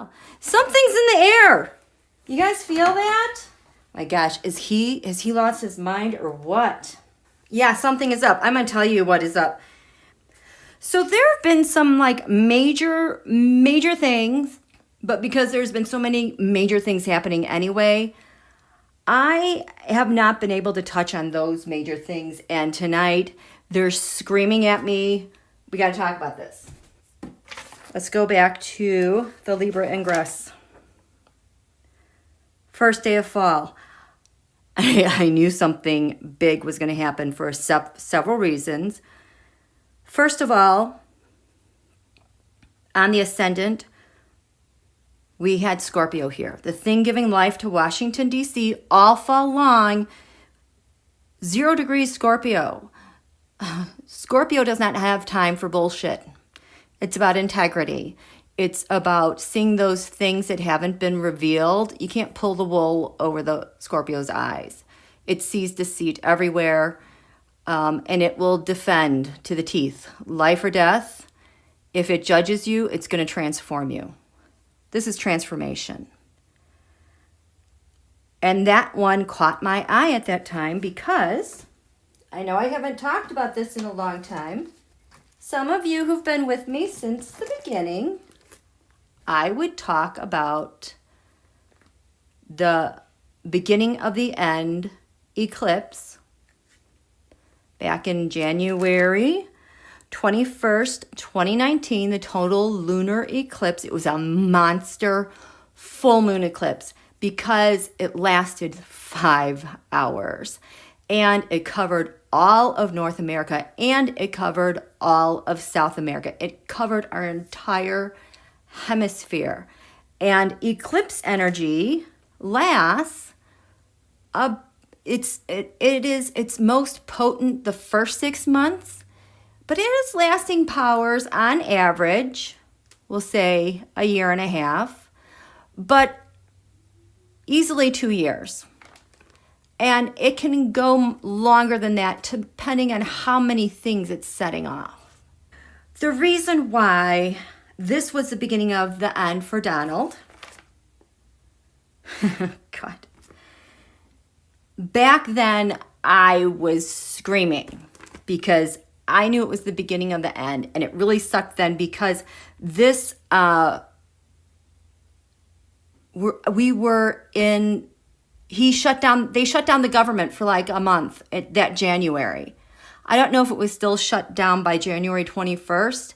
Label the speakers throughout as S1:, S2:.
S1: well. Something's in the air. You guys feel that? My gosh, has he lost his mind or what? Yeah, something is up. I'm going to tell you what is up. So there have been some like major things, but because there's been so many major things happening anyway, I have not been able to touch on those major things. And tonight they're screaming at me. We got to talk about this. Let's go back to the Libra ingress. First day of fall. I knew something big was going to happen for several reasons. First of all, on the ascendant, we had Scorpio here. The thing giving life to Washington, D.C., all fall long, 0 degrees Scorpio. Scorpio does not have time for bullshit. It's about integrity. It's about seeing those things that haven't been revealed. You can't pull the wool over the Scorpio's eyes. It sees deceit everywhere, and it will defend to the teeth. Life or death. If it judges you, it's going to transform you. This is transformation. And that one caught my eye at that time because I know I haven't talked about this in a long time. Some of you who've been with me since the beginning, I would talk about the beginning of the end eclipse back in January 21st, 2019, the total lunar eclipse. It was a monster full moon eclipse because it lasted 5 hours and it covered all of North America and it covered all of South America. It covered our entire hemisphere. And eclipse energy lasts it's most potent the first 6 months, but it is lasting powers on average, we'll say a year and a half, but easily 2 years. And it can go longer than that depending on how many things it's setting off. The reason why this was the beginning of the end for Donald. God. Back then, I was screaming because I knew it was the beginning of the end. And it really sucked then because this, they shut down the government for like a month that January. I don't know if it was still shut down by January 21st.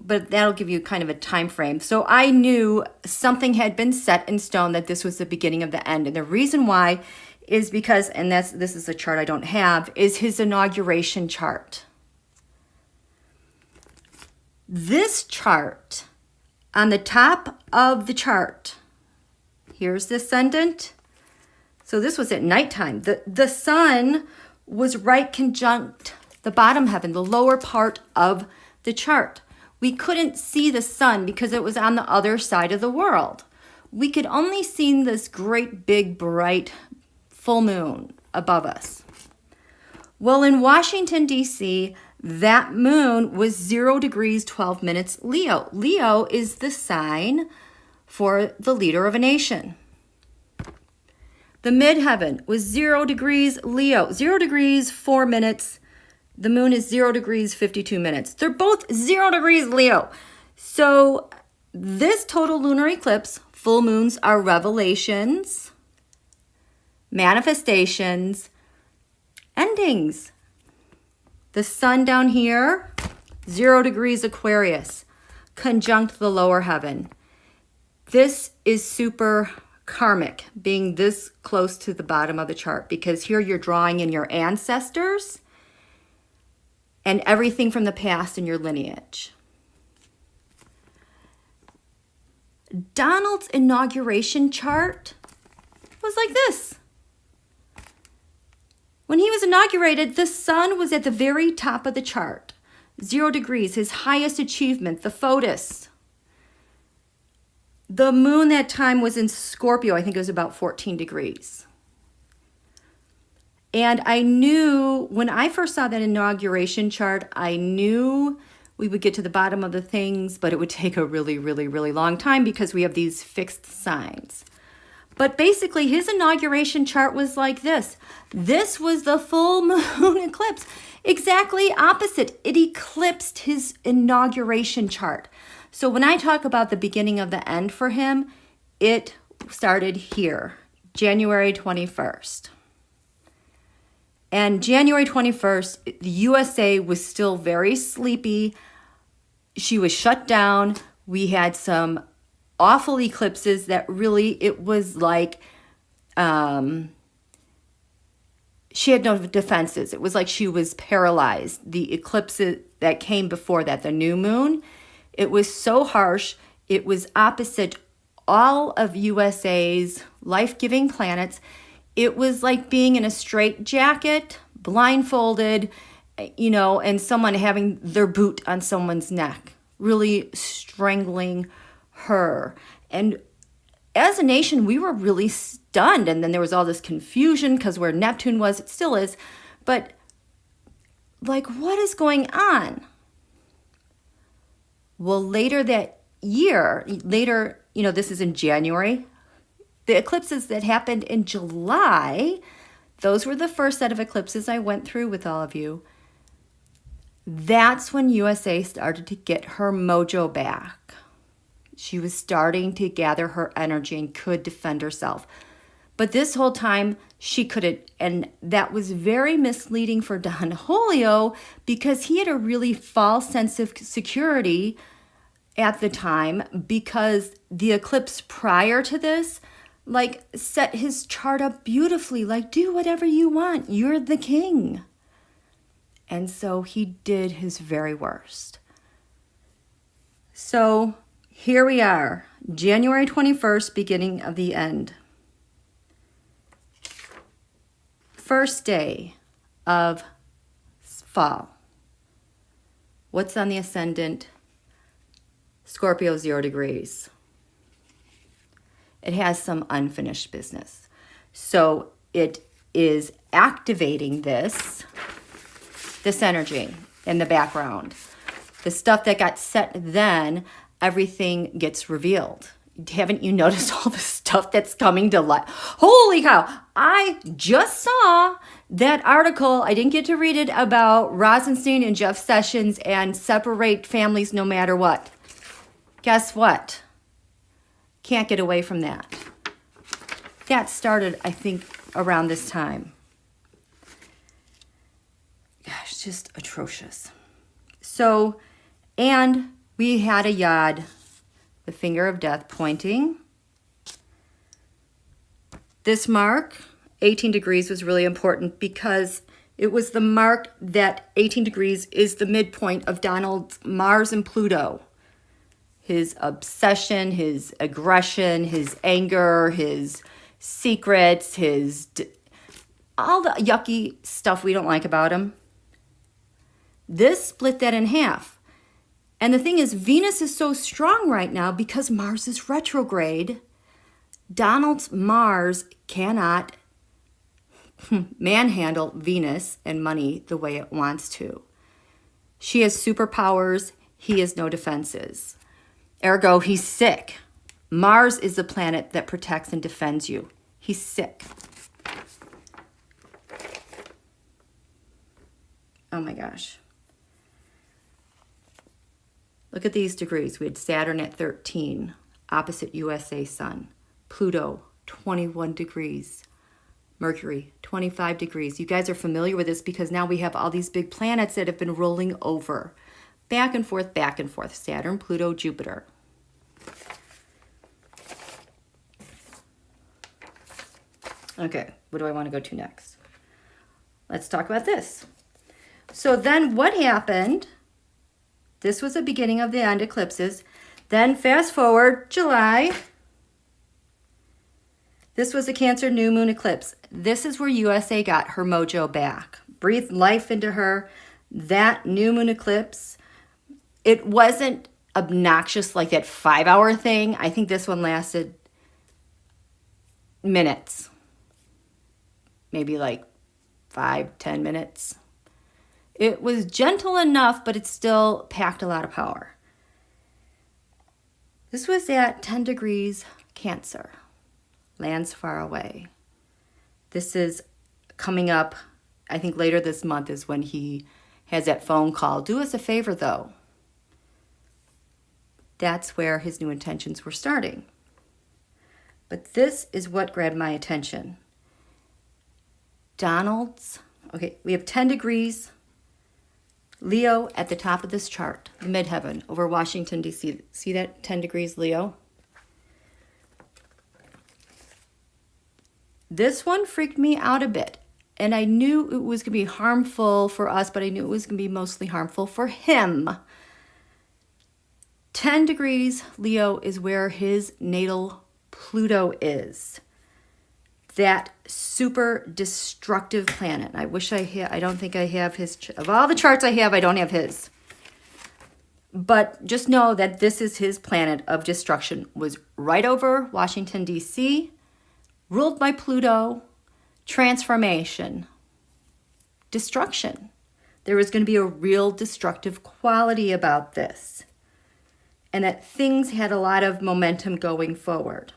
S1: But that'll give you kind of a time frame. So I knew something had been set in stone that this was the beginning of the end. And the reason why is because, and this is a chart I don't have, is his inauguration chart. This chart, on the top of the chart, here's the ascendant. So this was at nighttime. The sun was right conjunct the bottom heaven, the lower part of the chart. We couldn't see the sun because it was on the other side of the world. We could only see this great big bright full moon above us. Well, in Washington, D.C., that moon was 0 degrees 12 minutes Leo. Leo is the sign for the leader of a nation. The midheaven was 0 degrees Leo, 0 degrees 4 minutes. The moon is 0 degrees 52 minutes. They're both 0 degrees Leo. So this total lunar eclipse, full moons are revelations, manifestations, endings. The sun down here, 0 degrees Aquarius, conjunct the lower heaven. This is super karmic, being this close to the bottom of the chart, because here you're drawing in your ancestors and everything from the past in your lineage. Donald's inauguration chart was like this. When he was inaugurated, the sun was at the very top of the chart. 0 degrees, his highest achievement, the photos. The moon that time was in Scorpio. I think it was about 14 degrees. And I knew, when I first saw that inauguration chart, I knew we would get to the bottom of the things, but it would take a really, really, really long time because we have these fixed signs. But basically, his inauguration chart was like this. This was the full moon eclipse. Exactly opposite. It eclipsed his inauguration chart. So when I talk about the beginning of the end for him, it started here, January 21st. And January 21st, the USA was still very sleepy. She was shut down. We had some awful eclipses that really, it was like she had no defenses. It was like she was paralyzed. The eclipses that came before that, the new moon, it was so harsh. It was opposite all of USA's life-giving planets. It was like being in a straitjacket, blindfolded, and someone having their boot on someone's neck, really strangling her. And as a nation, we were really stunned. And then there was all this confusion because where Neptune was, it still is. But like, what is going on? Well, later that year, this is in January, the eclipses that happened in July, those were the first set of eclipses I went through with all of you. That's when USA started to get her mojo back. She was starting to gather her energy and could defend herself. But this whole time, she couldn't. And that was very misleading for Don Julio because he had a really false sense of security at the time because the eclipse prior to this, like, set his chart up beautifully. Like, do whatever you want. You're the king. And so he did his very worst. So here we are, January 21st, beginning of the end. First day of fall. What's on the ascendant? Scorpio, 0 degrees. It has some unfinished business. So it is activating this energy in the background. The stuff that got set then, everything gets revealed. Haven't you noticed all the stuff that's coming to light? Holy cow. I just saw that article. I didn't get to read it about Rosenstein and Jeff Sessions and separate families no matter what. Guess what? Can't get away from that. That started, I think, around this time. Gosh, just atrocious. So, and we had a yod, the finger of death, pointing. This mark, 18 degrees, was really important because it was the mark that 18 degrees is the midpoint of Donald's Mars and Pluto. His obsession, his aggression, his anger, his secrets, all the yucky stuff we don't like about him. This split that in half. And the thing is, Venus is so strong right now because Mars is retrograde. Donald's Mars cannot manhandle Venus and money the way it wants to. She has superpowers. He has no defenses. Ergo, he's sick. Mars is the planet that protects and defends you. He's sick. Oh my gosh. Look at these degrees. We had Saturn at 13, opposite USA Sun. Pluto, 21 degrees. Mercury, 25 degrees. You guys are familiar with this because now we have all these big planets that have been rolling over. Back and forth, back and forth. Saturn, Pluto, Jupiter. Okay, what do I want to go to next? Let's talk about this. So then what happened? This was the beginning of the end eclipses. Then fast forward, July. This was a Cancer new moon eclipse. This is where USA got her mojo back. Breathed life into her. That new moon eclipse, it wasn't obnoxious like that 5-hour thing. I think this one lasted minutes. Maybe like 5-10 minutes. It was gentle enough, but it still packed a lot of power. This was at 10 degrees Cancer, lands far away. This is coming up, I think later this month is when he has that phone call. Do us a favor though. That's where his new intentions were starting. But this is what grabbed my attention. Donald's, okay, we have 10 degrees Leo at the top of this chart, the midheaven over Washington, D.C. See that 10 degrees Leo? This one freaked me out a bit. And I knew it was going to be harmful for us, but I knew it was going to be mostly harmful for him. 10 degrees Leo is where his natal Pluto is. That super destructive planet. I wish I don't think I have his, of all the charts I have, I don't have his. But just know that this is his planet of destruction. Was right over Washington, D.C., ruled by Pluto, transformation, destruction. There was going to be a real destructive quality about this. And that things had a lot of momentum going forward.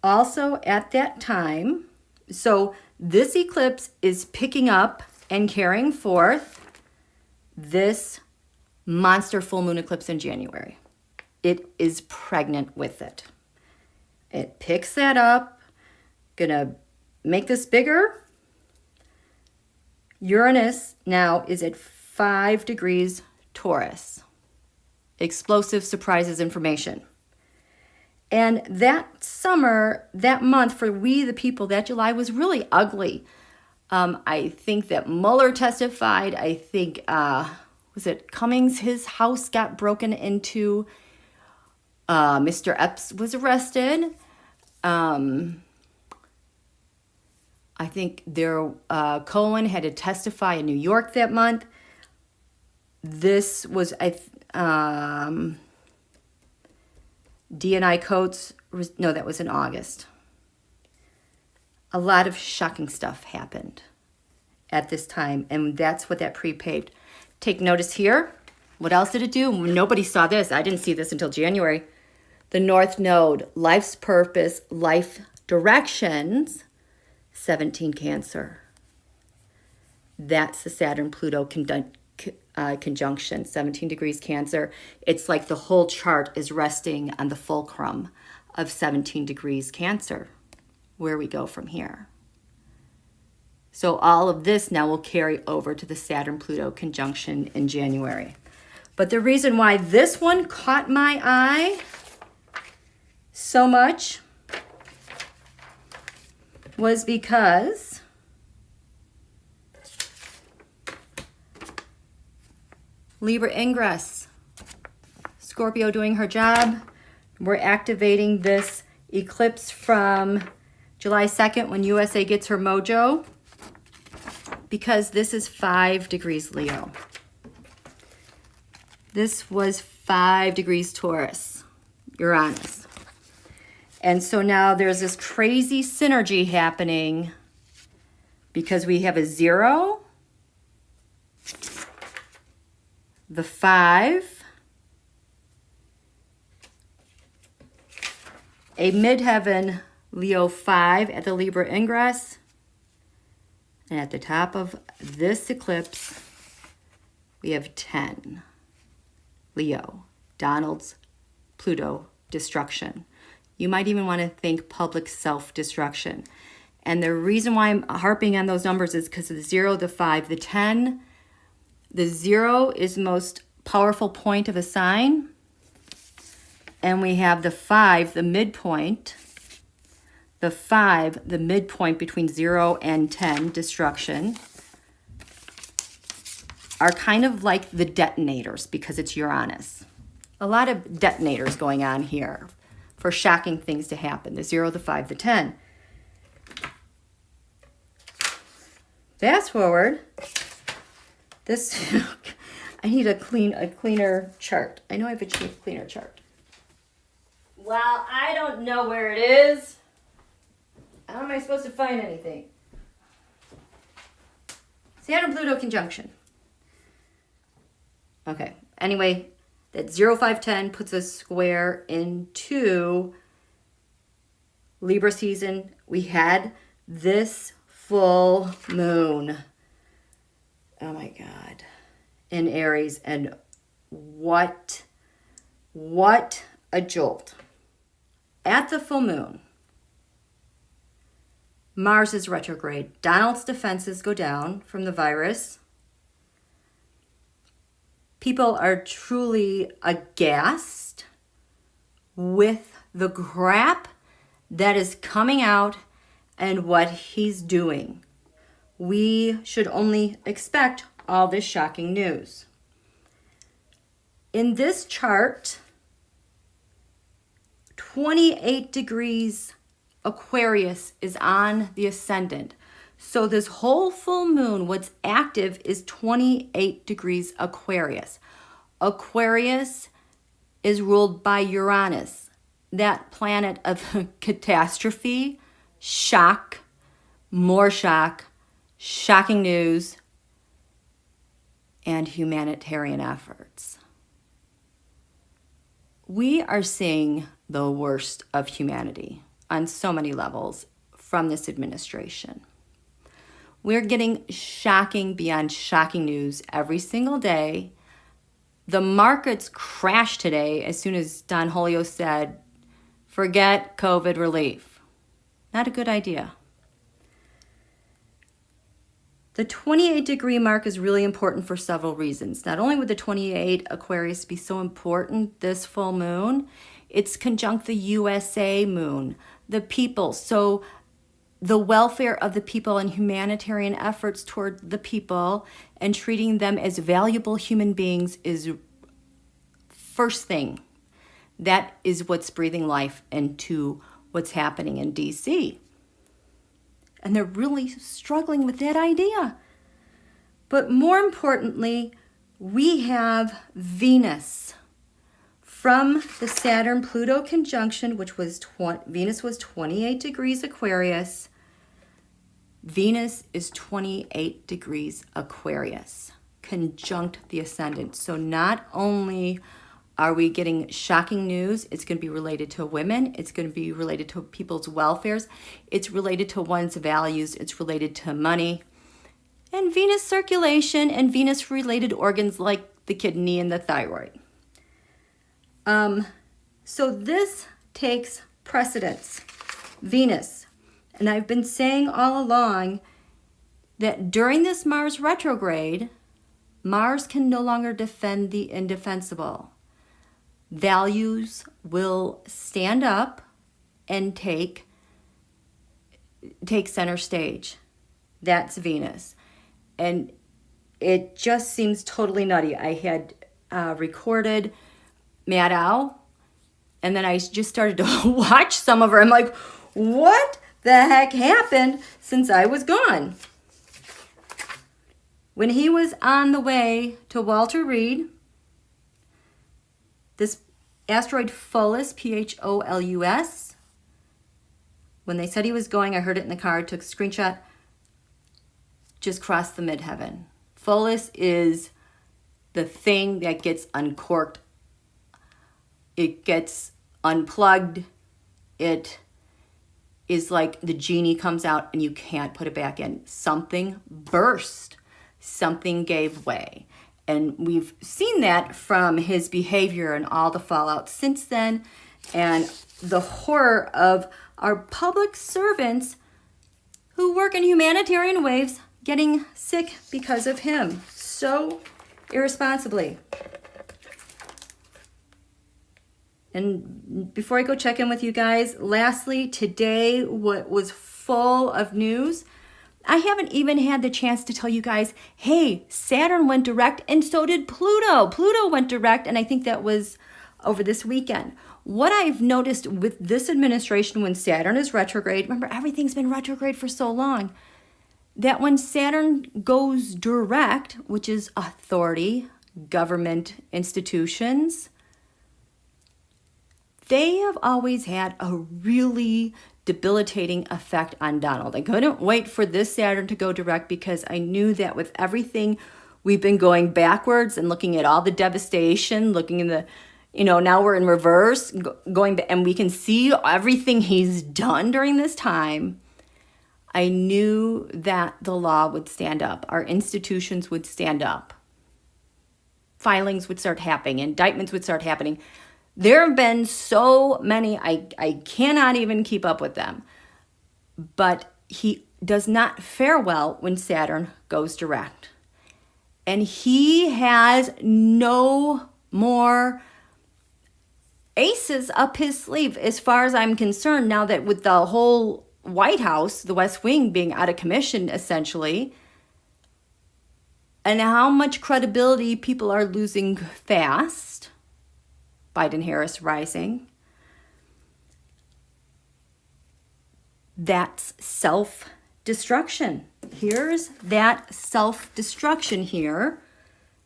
S1: Also at that time, so this eclipse is picking up and carrying forth this monster full moon eclipse in January. It is pregnant with it. It picks that up, gonna make this bigger. Uranus now is at 5 degrees Taurus. Explosive surprises information. And that summer, that month, for we the people, that July was really ugly. I think that Mueller testified. I think, was it Cummings? His house got broken into. Mr. Epps was arrested. I think Cohen had to testify in New York that month. This was, D&I Coates, no, that was in August. A lot of shocking stuff happened at this time, and that's what that pre-paved. Take notice here. What else did it do? Nobody saw this. I didn't see this until January. The North Node, life's purpose, life directions, 17 Cancer. That's the Saturn-Pluto conjunction, 17 degrees Cancer. It's like the whole chart is resting on the fulcrum of 17 degrees Cancer, where we go from here. So all of this now will carry over to the Saturn-Pluto conjunction in January. But the reason why this one caught my eye so much was because Libra ingress, Scorpio doing her job. We're activating this eclipse from July 2nd when USA gets her mojo, because this is 5 degrees Leo. This was 5 degrees Taurus, Uranus. And so now there's this crazy synergy happening because we have a 0, the 5, a midheaven Leo 5 at the Libra ingress, and at the top of this eclipse, we have 10. Leo, Donald's Pluto destruction. You might even want to think public self-destruction. And the reason why I'm harping on those numbers is because of the 0, the 5, the 10. The 0 is the most powerful point of a sign. And we have the 5, the midpoint. The 5, the midpoint between 0 and 10, destruction, are kind of like the detonators because it's Uranus. A lot of detonators going on here for shocking things to happen. The 0, the 5, the 10. Fast forward. This, I need a cleaner chart. I know I have a cleaner chart. Well, I don't know where it is. How am I supposed to find anything? Saturn-Pluto conjunction. Okay, anyway, that 0510 puts us square into Libra season. We had this full moon. Oh my God. In Aries, and what a jolt. At the full moon, Mars is retrograde. Donald's defenses go down from the virus. People are truly aghast with the crap that is coming out and what he's doing. We should only expect all this shocking news. In this chart, 28 degrees Aquarius is on the ascendant. So this whole full moon, what's active is 28 degrees Aquarius. Aquarius is ruled by Uranus, that planet of catastrophe, shock, more shock, shocking news, and humanitarian efforts. We are seeing the worst of humanity on so many levels from this administration. We're getting shocking beyond shocking news every single day. The markets crashed today as soon as Don Julio said, forget COVID relief. Not a good idea. The 28 degree mark is really important for several reasons. Not only would the 28 Aquarius be so important this full moon, it's conjunct the USA moon, the people. So the welfare of the people and humanitarian efforts toward the people and treating them as valuable human beings is first thing. That is what's breathing life into what's happening in DC. And they're really struggling with that idea. But more importantly, we have Venus from the Saturn-Pluto conjunction, which was Venus was 28 degrees Aquarius. Venus is 28 degrees Aquarius, conjunct the ascendant. So not only are we getting shocking news, it's going to be related to women, it's going to be related to people's welfares, it's related to one's values, it's related to money, and Venus circulation and Venus-related organs like the kidney and the thyroid. So this takes precedence. Venus. And I've been saying all along that during this Mars retrograde, Mars can no longer defend the indefensible. Values will stand up and take center stage. That's Venus. And it just seems totally nutty. I had recorded Mad Owl, and then I just started to watch some of her. I'm like, what the heck happened since I was gone? When he was on the way to Walter Reed, this asteroid Pholus, Pholus, when they said he was going, I heard it in the car, took a screenshot, just crossed the midheaven. Pholus is the thing that gets uncorked. It gets unplugged. It is like the genie comes out and you can't put it back in. Something burst. Something gave way. And we've seen that from his behavior and all the fallout since then, and the horror of our public servants who work in humanitarian ways getting sick because of him so irresponsibly. And before I go check in with you guys, lastly, today what was full of news, I haven't even had the chance to tell you guys, hey, Saturn went direct and so did Pluto. Pluto went direct, and I think that was over this weekend. What I've noticed with this administration when Saturn is retrograde, remember everything's been retrograde for so long, that when Saturn goes direct, which is authority, government institutions, they have always had a really debilitating effect on Donald. I couldn't wait for this Saturn to go direct because I knew that with everything we've been going backwards and looking at all the devastation, looking in the, now we're in reverse, going, and we can see everything he's done during this time. I knew that the law would stand up. Our institutions would stand up. Filings would start happening. Indictments would start happening. There have been so many, I cannot even keep up with them. But he does not fare well when Saturn goes direct. And he has no more aces up his sleeve as far as I'm concerned, now that with the whole White House, the West Wing being out of commission essentially, and how much credibility people are losing fast, Biden-Harris rising, that's self-destruction. Here's that self-destruction here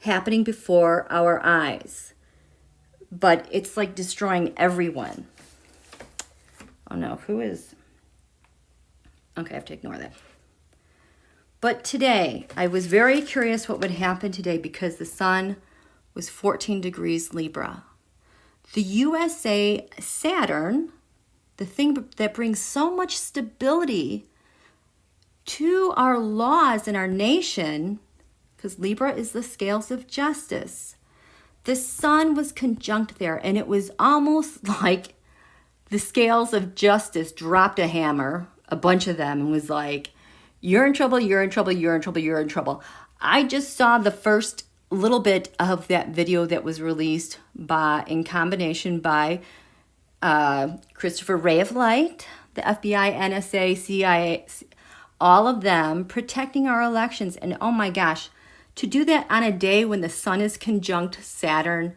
S1: happening before our eyes. But it's like destroying everyone. Oh no, who is? Okay, I have to ignore that. But today, I was very curious what would happen today because the sun was 14 degrees Libra. The USA Saturn, the thing that brings so much stability to our laws in our nation, because Libra is the scales of justice. The sun was conjunct there, and it was almost like the scales of justice dropped a hammer, a bunch of them, and was like, you're in trouble, you're in trouble, you're in trouble, you're in trouble. I just saw the first little bit of that video that was released in combination by Christopher Ray of Light, the FBI, NSA, CIA, all of them protecting our elections. And oh my gosh, to do that on a day when the sun is conjunct Saturn,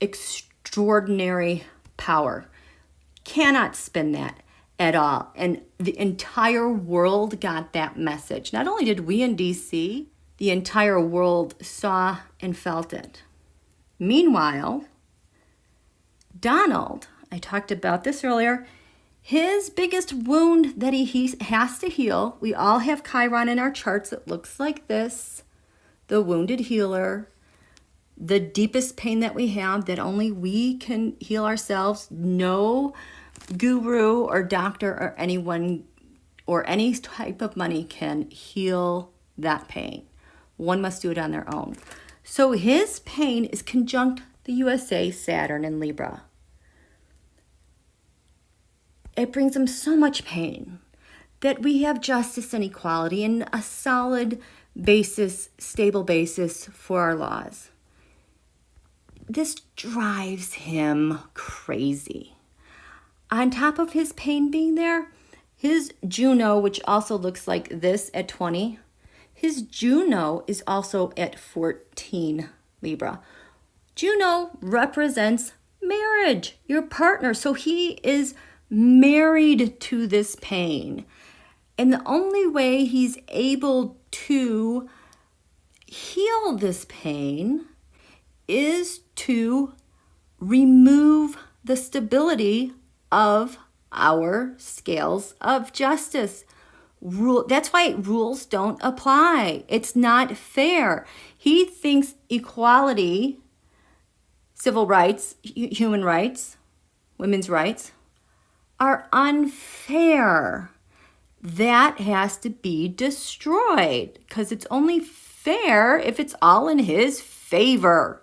S1: extraordinary power. Cannot spin that at all. And the entire world got that message. Not only did we in DC, the entire world saw and felt it. Meanwhile, Donald, I talked about this earlier, his biggest wound that he has to heal, we all have Chiron in our charts. It looks like this, the wounded healer, the deepest pain that we have that only we can heal ourselves. No guru or doctor or anyone or any type of money can heal that pain. One must do it on their own. So his pain is conjunct the USA Saturn in Libra. It brings him so much pain that we have justice and equality and a solid basis, stable basis for our laws. This drives him crazy. On top of his pain being there, his Juno, which also looks like this at 20, his Juno is also at 14 Libra. Juno represents marriage, your partner. So he is married to this pain. And the only way he's able to heal this pain is to remove the stability of our scales of justice. That's why rules don't apply. It's not fair. He thinks equality, civil rights, human rights, women's rights are unfair. That has to be destroyed because it's only fair if it's all in his favor.